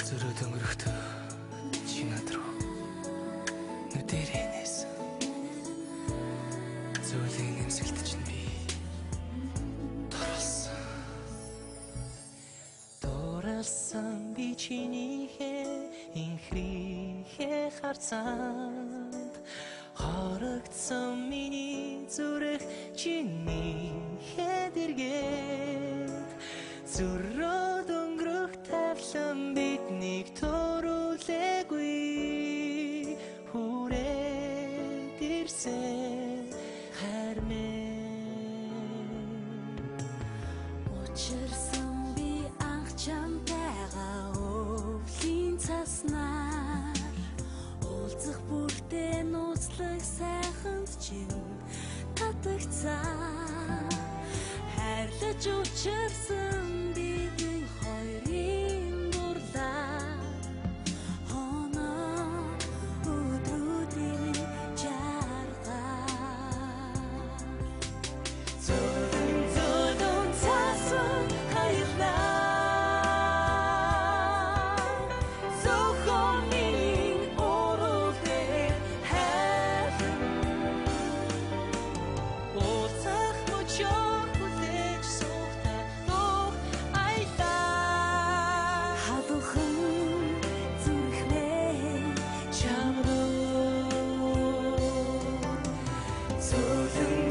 Зөрөөд өнгөрөхдөө чи над руу нүдэрээ нээсэн. Зөүлийн эмсгэлд чинь би дурлсан би чинийхээ инхрийнхээ харцаанд хорогдсон миний зүрх чинийхээ дэргээд зөрөөд өнгөрөх тавлан биднийг төрүүлээгүй хүрээд ирсэн хайр минь учирсан би анх чамтайгаа өвлийн цаснаар уулзах бүртээ нууцлах сайханд чинь татагцаа хайрлаж учирсан бидний хоёрын дурлаа хоноо өдрүүдийн жаргаар зөөлөн цаасан хаялнаа зөвхөн миний оролдол хайрын уулзах мөчөө хүлээж суугтаа нөх аялаа халуухан зүрхнээ чам руу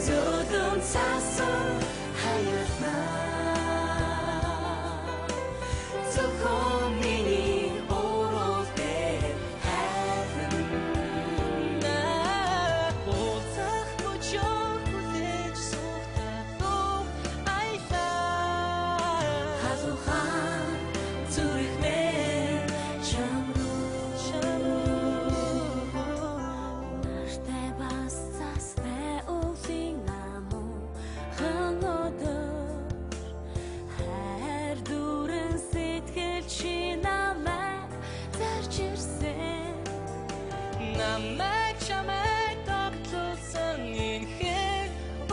зөөлөн цаасан хаялнаа зөвхөн миний оролдол хайрын уулзах мөчөө хүлээж суугтаа нөх аялаа халуухан зүрхнээ чам руу нартай бас застай өвлийн амуу ханодор хайр дүрэн сэтгэл чи намайг зарж ирсэн намайг чамайг тогтолсон инхээр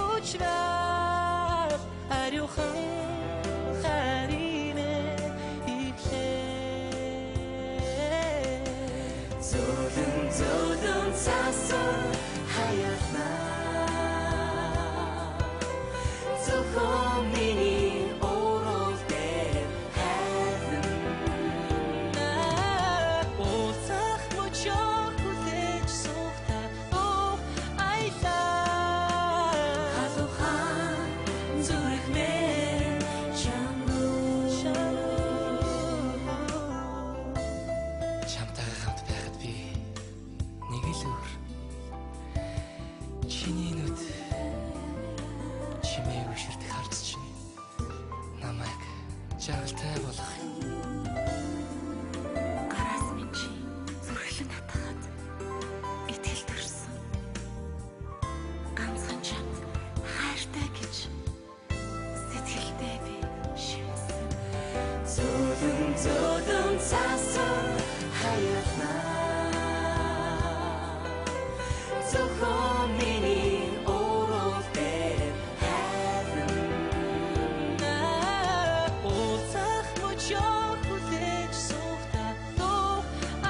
учраа ариухан харинэ иплээ зөөлөн цаасан хаялнаа зөвхөн миний оролдол хайрын уулзах мөчөө хүлээж суугтаа нөх аялаа халуухан зүрхнээ чам руу чамтайгаа хамт байхад би нэг л өөр чиний нүд чимээг өшөрдөх харц чинь намайг жаргалтай болгох юм. гараас минь чи зүрхлэн хатахад итгэл төрсөн ганцхан чамд хайртай гэж сэтгэлдээ би шивсэн зөөлөн цаасан хаялнаа зөвхөн миний оролдол хайрын уулзах мөчөө хүлээж суугтаа нөх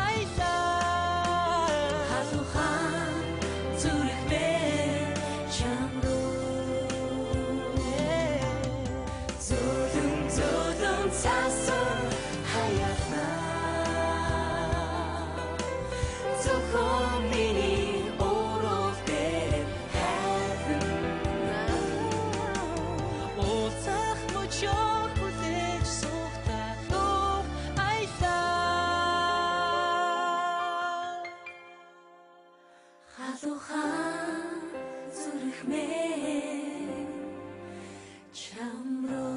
аялаа халуухан зүрхнээ чам руу зөөлөн цаасан хаялнаа зөвхөн миний оролдол хайрын уулзах мөчөө хүлээж суугтаа нөх аялаа халуухан зүрхнээ чам руу